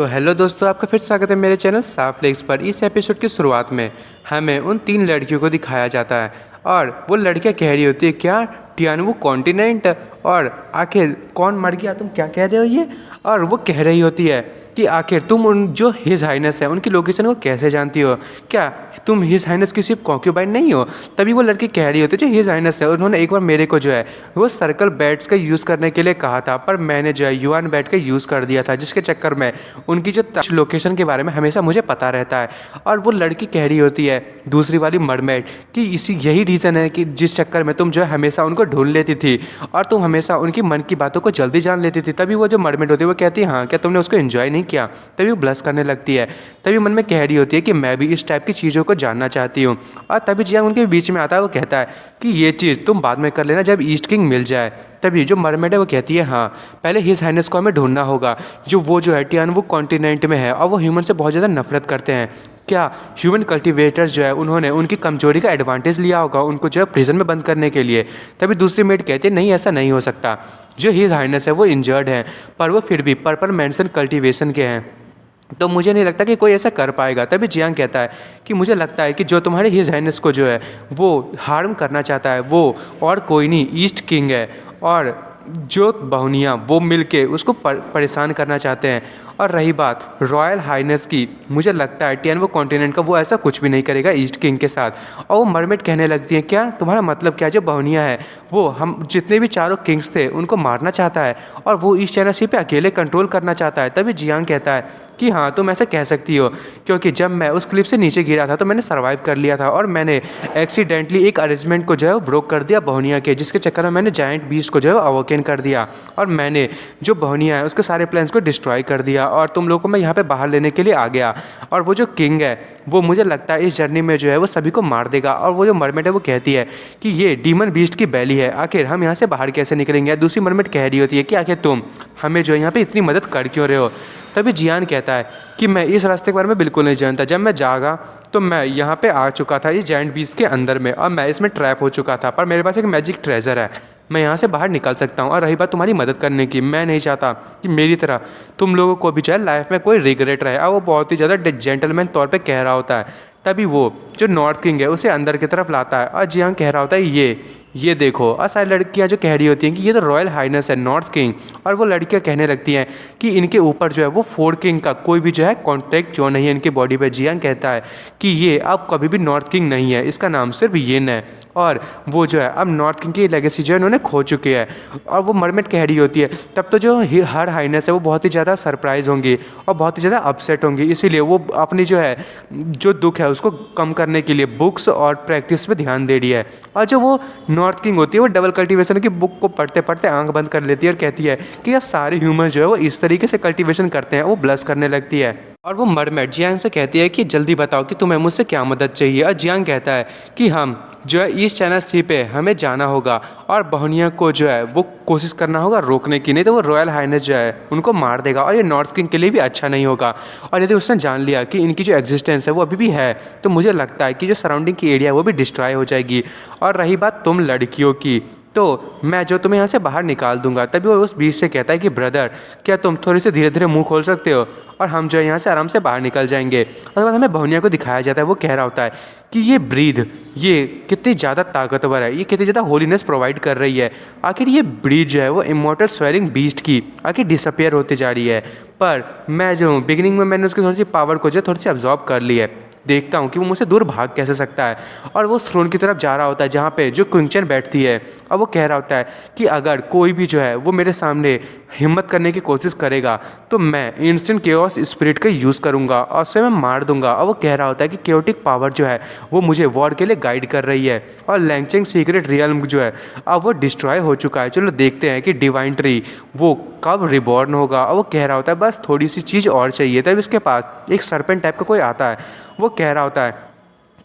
तो हेलो दोस्तों, आपका फिर स्वागत है मेरे चैनल साफ्लेक्स पर। इस एपिसोड की शुरुआत में हमें उन 3 लड़कियों को दिखाया जाता है और वो लड़कियां कह रही होती है, क्या टियानवु कॉन्टिनेंट, और आखिर कौन मर गया, तुम क्या कह रहे हो ये। और वो कह रही होती है कि आखिर तुम उन जो हिज हाइनेस है उनकी लोकेशन को कैसे जानती हो, क्या तुम हिज हाइनेस की सिर्फ कॉन्क्यूबाइन नहीं हो। तभी वो लड़की कह रही होती है जो हिज हाइनेस है उन्होंने एक बार मेरे को जो है वो सर्कल बैट्स का यूज़ करने के लिए कहा था, पर मैंने जो है युआन बैट का यूज़ कर दिया था, जिसके चक्कर में उनकी जो लोकेशन के बारे में हमेशा मुझे पता रहता है। और वो लड़की कह रही होती है दूसरी वाली मरमेड कि इसी यही रीज़न है कि जिस चक्कर में तुम जो है हमेशा उनको ढूंढ लेती थी और तुम हमेशा उनकी मन की बातों को जल्दी जान लेती थी। तभी वो जो मरमेड होती है वो कहती है, हाँ क्या तुमने उसको एंजॉय नहीं किया। तभी वो ब्लश करने लगती है। तभी मन में कह रही होती है कि मैं भी इस टाइप की चीज़ों को जानना चाहती हूँ। और तभी जियांग उनके बीच में आता है, वो कहता है कि ये चीज़ तुम बाद में कर लेना जब ईस्ट किंग मिल जाए। तभी जो मरमेड है वो कहती है, हाँ पहले हिज हाइनेस को हमें ढूंढना होगा जो वो जो है टियानवु कॉन्टिनेंट में है और वो ह्यूमन से बहुत ज़्यादा नफरत करते हैं। क्या ह्यूमन कल्टिवेटर्स जो है उन्होंने उनकी कमजोरी का एडवांटेज लिया होगा उनको जो है प्रिजन में बंद करने के लिए। तभी दूसरी मेड कहती है, नहीं ऐसा नहीं हो सकता, जो हिज हाइनेस है वो इंजर्ड है पर वो फिर भी पर्पल मेंशन कल्टिवेशन के हैं, तो मुझे नहीं लगता कि कोई ऐसा कर पाएगा। तभी जियांग कहता है कि मुझे लगता है कि जो तुम्हारे हिज हाइनेस को जो है वो हार्म करना चाहता है वो और कोई नहीं ईस्ट किंग है, और जो बहुनियाँ वो मिलके उसको परेशान करना चाहते हैं। और रही बात रॉयल हाइनेस की, मुझे लगता है टियानवु कॉन्टिनेंट का वो ऐसा कुछ भी नहीं करेगा ईस्ट किंग के साथ। और वो मरमेड कहने लगती हैं, क्या तुम्हारा मतलब क्या, जो बहुनियाँ है वो हम जितने भी चारों किंग्स थे उनको मारना चाहता है और वो ईस्ट चाइना सी पे अकेले कंट्रोल करना चाहता है। तभी जियांग कहता है कि हाँ तुम ऐसा कह सकती हो, क्योंकि जब मैं उस क्लिप से नीचे गिरा था तो मैंने सर्वाइव कर लिया था और मैंने एक्सीडेंटली एक अरेंजमेंट को जो है वो ब्रोक कर दिया बहुनिया के, जिसके चक्कर में मैंने जायंट बीस्ट को जो है अवोकेन कर दिया और मैंने जो बहुनिया है उसके सारे प्लान्स को डिस्ट्रॉय कर दिया और तुम लोगों को मैं यहाँ पे बाहर लेने के लिए आ गया। और वो जो किंग है वो मुझे लगता है इस जर्नी में जो है वो सभी को मार देगा। और वो जो मरमेड है वो कहती है कि ये डीमन बीस्ट की बैली है, आखिर हम यहाँ से बाहर कैसे निकलेंगे। दूसरी मरमेड कह रही होती है कि आखिर तुम हमें जो है यहाँ पे इतनी मदद कर क्यों रहे हो। तभी जियान कहता है कि मैं इस रास्ते के बारे में बिल्कुल नहीं जानता, जब मैं जागा तो मैं यहाँ पे आ चुका था इस जायंट बीस्ट के अंदर में और मैं इसमें ट्रैप हो चुका था, पर मेरे पास एक मैजिक ट्रेजर है, मैं यहाँ से बाहर निकल सकता हूँ। और रही बात तुम्हारी मदद करने की, मैं नहीं चाहता कि मेरी तरह तुम लोगों को भी जो है लाइफ में कोई रिग्रेट रहे। और वो बहुत ही ज़्यादा जेंटलमैन तौर पे कह रहा होता है। तभी वो जो नॉर्थ किंग है उसे अंदर की तरफ लाता है और जियांग कह रहा होता है ये देखो। और सारी लड़कियाँ जो कह रही होती हैं कि ये तो रॉयल हाइनेस है नॉर्थ किंग, और वो लड़कियाँ कहने लगती हैं कि इनके ऊपर जो है वो 4 किंग का कोई भी जो है कॉन्ट्रैक्ट क्यों नहीं है इनकी बॉडी पे। जियांग कहता है कि ये अब कभी भी नॉर्थ किंग नहीं है, इसका नाम सिर्फ येन है, और वो जो है अब नॉर्थ किंग की लेगेसी जो है उन्होंने खो चुके हैं। और वो मरमेड कह रही होती है, तब तो जो हर हाइनेस है वो बहुत ही ज़्यादा सरप्राइज होंगी और बहुत ही ज़्यादा अपसेट होंगी, इसीलिए वो अपनी जो है जो दुख है उसको कम करने के लिए बुक्स और प्रैक्टिस पे ध्यान दे रही है। और जो वो नॉर्थ किंग होती है वो डबल कल्टीवेशन की बुक को पढ़ते पढ़ते आंख बंद कर लेती है और कहती है कि यार सारे ह्यूमन जो है वो इस तरीके से कल्टीवेशन करते हैं। वो ब्लश करने लगती है और वो मरमेड जियांग से कहती है कि जल्दी बताओ कि तुम्हें मुझसे क्या मदद चाहिए। और जियांग कहता है कि हम जो है ईस्ट चाइना सी पे हमें जाना होगा और बहुनिया को जो है वो कोशिश करना होगा रोकने की, नहीं तो वो रॉयल हाइनेस जो है उनको मार देगा और ये नॉर्थ किंग के लिए भी अच्छा नहीं होगा। और यदि उसने जान लिया कि इनकी जो एग्जिस्टेंस है वो अभी भी है तो मुझे लगता है कि जो सराउंडिंग की एरिया है वो भी डिस्ट्रॉय हो जाएगी। और रही बात तुम लड़कियों की, तो मैं जो तुम्हें यहाँ से बाहर निकाल दूंगा। तभी वो उस बीच से कहता है कि ब्रदर क्या तुम थोड़ी सी धीरे धीरे मुंह खोल सकते हो और हम जो है यहाँ से आराम से बाहर निकल जाएंगे। उसके बाद हमें बहुनिया को दिखाया जाता है, वो कह रहा होता है कि ये ब्रीद ये कितनी ज़्यादा ताकतवर है, ये कितनी ज़्यादा होलीनेस प्रोवाइड कर रही है। आखिर ये ब्रीड जो है वो इमॉर्टल स्वेलिंग बीस्ट की आखिर डिसअपियर होती जा रही है, पर मैं जो हूँ बिगिनिंग में मैंने उसकी थोड़ी सी पावर को जो थोड़ी सी अब्जॉर्ब कर ली है, देखता हूँ कि वो मुझसे दूर भाग कैसे सकता है। और वो उस थ्रोन की तरफ जा रहा होता है जहाँ पे जो क्विंचन बैठती है और वो कह रहा होता है कि अगर कोई भी जो है वो मेरे सामने हिम्मत करने की कोशिश करेगा तो मैं इंस्टेंट केओस स्पिरिट का यूज़ करूँगा और उसे मैं मार दूंगा। और वो कह रहा होता है कि केओटिक पावर जो है वो मुझे वॉर के लिए गाइड कर रही है और लैंगचेंग सीक्रेट रियल्म जो है अब वो डिस्ट्रॉय हो चुका है। चलो देखते हैं कि डिवाइन ट्री वो कब रिबॉर्न होगा। और वो कह रहा होता है बस थोड़ी सी चीज़ और चाहिए। तब उसके पास एक सरपेंट टाइप का कोई आता है, वो कह रहा होता है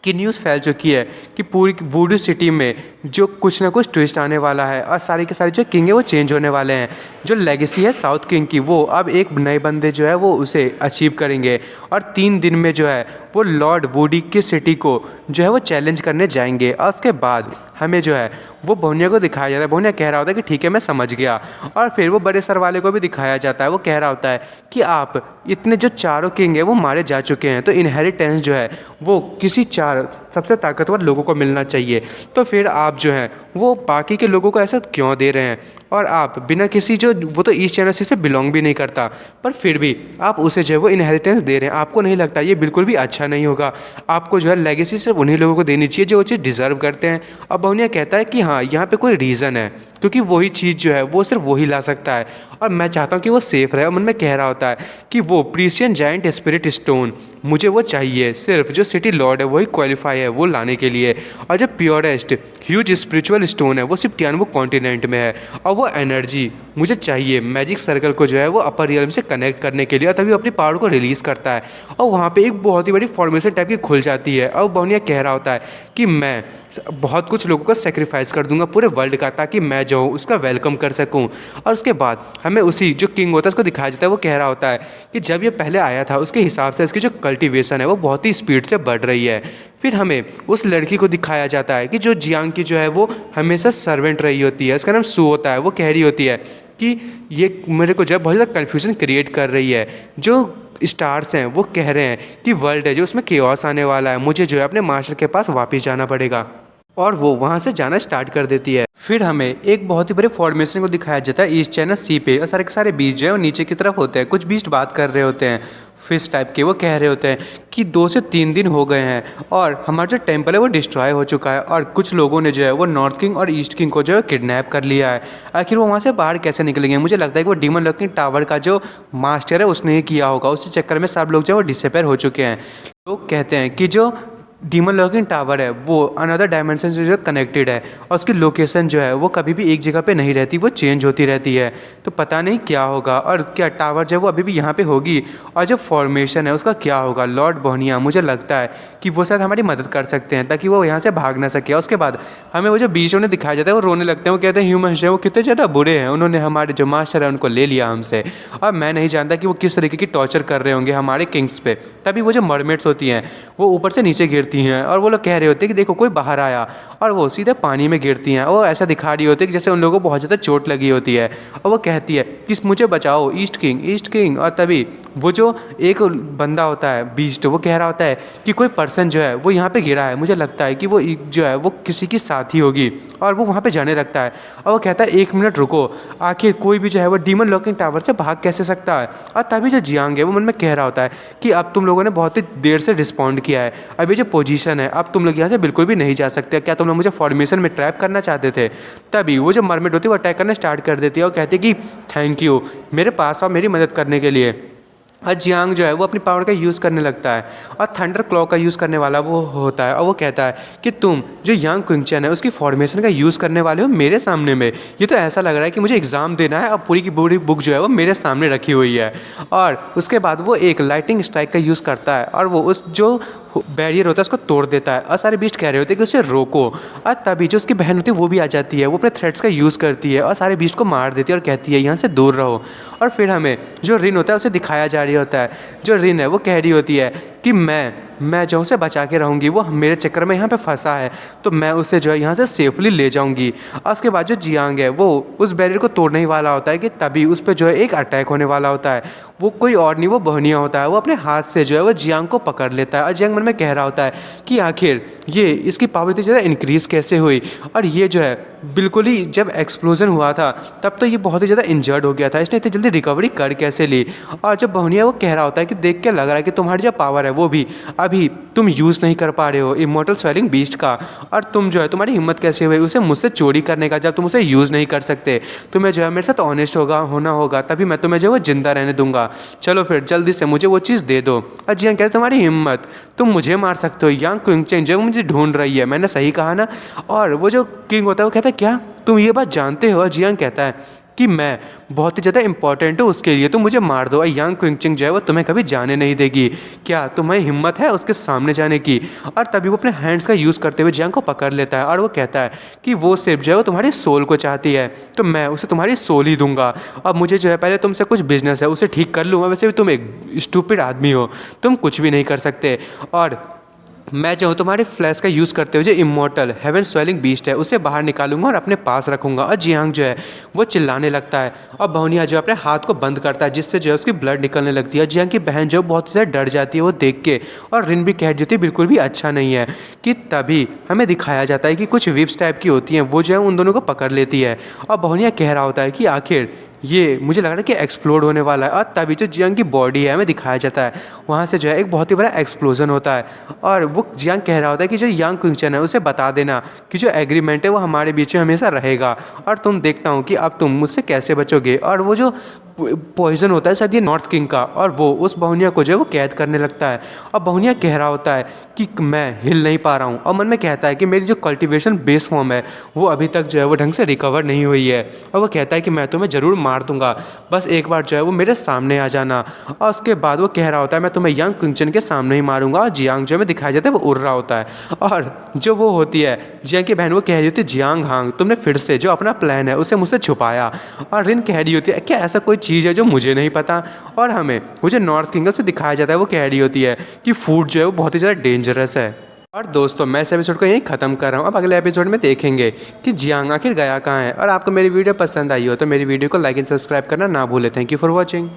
कि न्यूज़ फैल चुकी है कि पूरी वुडू सिटी में जो कुछ ना कुछ ट्विस्ट आने वाला है और सारे के सारे जो किंग है वो चेंज होने वाले हैं। जो लेगेसी है साउथ किंग की वो अब एक नए बंदे जो है वो उसे अचीव करेंगे और 3 दिन में जो है वो लॉर्ड वुडी की सिटी को जो है वो चैलेंज करने जाएंगे। और उसके बाद हमें जो है वो भोनिया को दिखाया जाता है। भोनिया कह रहा होता है कि ठीक है मैं समझ गया। और फिर वो बड़े सर वाले को भी दिखाया जाता है। वो कह रहा होता है कि आप इतने जो चारों किंग है वो मारे जा चुके हैं, तो इनहेरिटेंस जो है वो किसी 4 सबसे ताकतवर लोगों को मिलना चाहिए। तो फिर आप जो है वो बाकी के लोगों को ऐसा क्यों दे रहे हैं? और आप बिना किसी जो वो तो ईस्ट चाइना सी से बिलोंग भी नहीं करता, पर फिर भी आप उसे जो है वो इनहेरिटेंस दे रहे हैं। आपको नहीं लगता ये बिल्कुल भी अच्छा नहीं होगा? आपको जो है लेगेसी सिर्फ उन्हीं लोगों को देनी चाहिए जो वो चीज़ डिज़र्व करते हैं। अब भोनिया कहता है कि हाँ यहाँ पे कोई रीज़न है, क्योंकि वही चीज़ जो है वो सिर्फ वही ला सकता है और मैं चाहता हूँ कि वो सेफ रहे। और मन में कह रहा होता है कि वो प्रीशियन जायंट स्पिरिट स्टोन मुझे वो चाहिए, सिर्फ जो सिटी लॉर्ड है वही क्वालिफाई है वो लाने के लिए। और जो प्योरेस्ट ह्यूज स्पिरिचुअल स्टोन है वो सिर्फ टियानवू कॉन्टिनेंट में है। और वो एनर्जी मुझे चाहिए मैजिक सर्कल को जो है वो अपर रियल्म से कनेक्ट करने के लिए, और तभी अपनी पावर को रिलीज़ करता है। और वहाँ पे एक बहुत ही बड़ी फॉर्मेशन टाइप की खुल जाती है। और भोनिया कह रहा होता है कि मैं बहुत कुछ लोगों को सेक्रीफाइस कर दूंगा पूरे वर्ल्ड का, ताकि मैं जो हूँ उसका वेलकम कर सकूँ। और उसके बाद हमें उसी जो किंग होता है उसको दिखाया जाता है। वो कह रहा होता है कि जब ये पहले आया था उसके हिसाब से इसकी जो कल्टीवेशन है वो बहुत ही स्पीड से बढ़ रही है। फिर हमें उस लड़की को दिखाया जाता है कि जो जियांग की जो है वो हमेशा सर्वेंट रही होती है, उसका नाम सू होता है। वो कह रही होती है कि ये मेरे को जो है बहुत ज़्यादा कन्फ्यूजन क्रिएट कर रही है। जो स्टार्स हैं वो कह रहे हैं कि वर्ल्ड है जो उसमें केओस आने वाला है, मुझे जो है अपने मास्टर के पास वापस जाना पड़ेगा। और वो वहाँ से जाना स्टार्ट कर देती है। फिर हमें एक बहुत ही बड़े फॉर्मेशन को दिखाया जाता है ईस्ट चाइना सी पे, और सारे के सारे बीच जो है वो नीचे की तरफ होते हैं। कुछ बीच बात कर रहे होते हैं फिश टाइप के। वो कह रहे होते हैं कि 2 से 3 दिन हो गए हैं और हमारा जो टेम्पल है वो डिस्ट्रॉय हो चुका है, और कुछ लोगों ने जो है वो नॉर्थ किंग और ईस्ट किंग को जो है किडनैप कर लिया है। आखिर वो वहाँ से बाहर कैसे निकलेंगे? मुझे लगता है कि वो डीमन लॉकिंग टावर का जो मास्टर है उसने ही किया होगा। उसी चक्कर में सब लोग जो है वो डिसअपेयर हो चुके हैं। लोग कहते हैं कि जो डीमन लॉकिंग टावर है वो अनदर डायमेंशन से जो कनेक्टेड है, और उसकी लोकेशन जो है वो कभी भी एक जगह पे नहीं रहती, वो चेंज होती रहती है। तो पता नहीं क्या होगा, और क्या टावर जो है वो अभी भी यहाँ पे होगी, और जो फॉर्मेशन है उसका क्या होगा। लॉर्ड बोनिया मुझे लगता है कि वो शायद हमारी मदद कर सकते हैं ताकि वो यहाँ से भाग ना सके। उसके बाद हमें वो जो बीच में दिखाया जाता है वो रोने लगते हैं। वो कहते हैं ह्यूमन्स जो वो कितने ज़्यादा बुरे हैं, उन्होंने हमारे जो मास्टर है उनको ले लिया हमसे, और मैं नहीं जानता कि वो किस तरीके की टॉर्चर कर रहे होंगे हमारे किंग्स पे। तभी वो जो मरमेड्स होती हैं वो ऊपर से नीचे गिरती हैं, और वो लोग कह रहे होते हैं कि देखो कोई बाहर आया, और वो सीधे पानी में गिरती हैं। वो ऐसा दिखा रही होती है कि जैसे उन लोगों को बहुत ज़्यादा चोट लगी होती है, और वो कहती है कि मुझे बचाओ ईस्ट किंग, ईस्ट किंग। और तभी वो जो एक बंदा होता है बीस्ट, वो कह रहा होता है कि कोई पर्सन जो है वो यहाँ पे गिरा है, मुझे लगता है कि वो जो है वो किसी की साथी होगी। और वो वहाँ पे जाने लगता है, और वो कहता है 1 मिनट रुको, आखिर कोई भी जो है वो डीमन लॉकिंग टावर से भाग कैसे सकता है। और तभी जो जियांग है वो मन में कह रहा होता है कि अब तुम लोगों ने बहुत ही देर से रिस्पॉन्ड किया है, अभी जो पोजीशन है अब तुम लोग यहाँ से बिल्कुल भी नहीं जा सकते। क्या तुम लोग मुझे फॉर्मेशन में ट्रैप करना चाहते थे? तभी वो जो मरमेड होती है वो अटैक करना स्टार्ट कर देती है, और कहती है कि थैंक यू मेरे पास आओ मेरी मदद करने के लिए। और जियांग जो है वो अपनी पावर का यूज़ करने लगता है, और थंडर क्लॉ का यूज़ करने वाला वो होता है। और वो कहता है कि तुम जो यांग क्विंगचन है उसकी फॉर्मेशन का यूज़ करने वाले हो मेरे सामने में। ये तो ऐसा लग रहा है कि मुझे एग्ज़ाम देना है, अब पूरी की पूरी बुक जो है वो मेरे सामने रखी हुई है। और उसके बाद वो एक लाइटिंग स्ट्राइक का यूज़ करता है, और वो उस जो बैरियर होता है उसको तोड़ देता है। और सारे बीस्ट कह रहे होते हैं कि उसे रोको, और तभी जो उसकी बहन होती है वो भी आ जाती है। वो अपने थ्रेड्स का यूज़ करती है और सारे बीस्ट को मार देती है, और कहती है यहाँ से दूर रहो। और फिर हमें जो रिन होता है उसे दिखाया जा रही होता है। जो रिन है वो कह रही होती है कि मैं जो उसे बचा के रहूँगी, वो मेरे चक्कर में यहाँ पे फंसा है, तो मैं उसे जो है यहाँ से सेफली ले जाऊँगी। और उसके बाद जो जियांग है वो उस बैरियर को तोड़ने ही वाला होता है कि तभी उस पर जो है एक अटैक होने वाला होता है। वो कोई और नहीं, वो बोनिया होता है। वो अपने हाथ से जो है वो जियांग को पकड़ लेता है, और जियांग मन में कह रहा होता है कि आखिर ये इसकी पावर इतनी ज़्यादा इंक्रीज़ कैसे हुई। और ये जो है बिल्कुल ही जब एक्सप्लोजन हुआ था तब तो ये बहुत ही ज़्यादा इंजर्ड हो गया था, इसने इतनी जल्दी रिकवरी कर कैसे ली। और जब बोनिया वो कह रहा होता है कि देख के लग रहा है कि तुम्हारी जो पावर है वो भी अभी तुम यूज़ नहीं कर पा रहे हो इमॉर्टल स्वेलिंग बीस्ट का, और तुम जो है तुम्हारी हिम्मत कैसे हुई उसे मुझसे चोरी करने का, जब तुम उसे यूज़ नहीं कर सकते। तुम्हें जो है मेरे साथ ऑनेस्ट होना होगा, तभी मैं तुम्हें जो है वो जिंदा रहने दूंगा। चलो फिर जल्दी से मुझे वो चीज़ दे दो। और जियांग कहते तुम्हारी हिम्मत, तुम मुझे मार सकते हो? यांग क्विंगचन जो मुझे ढूंढ रही है, मैंने सही कहा ना? और वो जो किंग होता है वो कहता है क्या तुम ये बात जानते हो? जियांग कहता है कि मैं बहुत ही ज़्यादा इंपॉर्टेंट हूँ उसके लिए, तुम मुझे मार दो। और यांग क्विंगचन जो है वो तुम्हें कभी जाने नहीं देगी। क्या तुम्हें हिम्मत है उसके सामने जाने की? और तभी वो अपने हैंड्स का यूज़ करते हुए जियांग को पकड़ लेता है, और वो कहता है कि वो सिर्फ जो है वो तुम्हारी सोल को चाहती है, तो मैं उसे तुम्हारी सोल ही दूंगा। अब मुझे जो है पहले तुमसे कुछ बिजनेस है, उसे ठीक कर लूँगा। वैसे भी तुम एक स्टूपिड आदमी हो, तुम कुछ भी नहीं कर सकते। और मैं जो हूँ तुम्हारे फ्लैश का यूज़ करते हुए जो इमॉर्टल हेवन स्वेलिंग बीस्ट है उसे बाहर निकालूंगा और अपने पास रखूंगा। और जियांग जो है वो चिल्लाने लगता है और बहुनिया जो अपने हाथ को बंद करता है, जिससे जो है उसकी ब्लड निकलने लगती है। जियांग की बहन जो बहुत ज़्यादा डर जाती है वो देख के, और रिन भी कह देती है बिल्कुल भी अच्छा नहीं है। कि तभी हमें दिखाया जाता है कि कुछ विप्स टाइप की होती हैं, वो जो है उन दोनों को पकड़ लेती है। और बहुनिया कह रहा होता है कि आखिर ये मुझे लग रहा है कि एक्सप्लोड होने वाला है। और तभी जो जियांग की बॉडी है हमें दिखाया जाता है, वहाँ से जो है एक बहुत ही बड़ा एक्सप्लोजन होता है। और वो जियांग कह रहा होता है कि जो यांग कुंगचन है उसे बता देना कि जो एग्रीमेंट है वो हमारे बीच में हमेशा रहेगा, और तुम देखता हूँ कि अब तुम मुझसे कैसे बचोगे। और वो जो पॉइजन होता है शायद ये नॉर्थ किंग का, और वो उस बहुनिया को जो है वो कैद करने लगता है। और बहुनिया कह रहा होता है कि मैं हिल नहीं पा रहा हूँ, और मन में कहता है कि मेरी जो कल्टीवेशन बेस फॉर्म है वो अभी तक जो है वो ढंग से रिकवर नहीं हुई है। और वो कहता है कि मैं तुम्हें ज़रूर मार दूंगा, बस एक बार जो है वो मेरे सामने आ जाना। और उसके बाद वो कह रहा होता है मैं तुम्हें यांग कुंगचन के सामने ही मारूंगा। और जियांग जो है दिखाया जाता है वो उड़ रहा होता है, और जो वो होती है जियांग की बहन वो कह रही होती है जियांग हांग तुमने फिर से जो अपना प्लान है उसे मुझसे छुपाया। और रिन कह रही होती है क्या ऐसा कोई चीज़ है जो मुझे नहीं पता। और हमें वो जो नॉर्थ किंग से दिखाया जाता है वो कह रही होती है कि फूड जो है वो बहुत ही ज़्यादा डेंजरस है। और दोस्तों मैं इस एपिसोड को यहीं ख़त्म कर रहा हूँ। अब अगले एपिसोड में देखेंगे कि जियांग आखिर गया कहाँ है। और आपको मेरी वीडियो पसंद आई हो तो मेरी वीडियो को लाइक एंड सब्सक्राइब करना ना भूलें। Thank you for watching.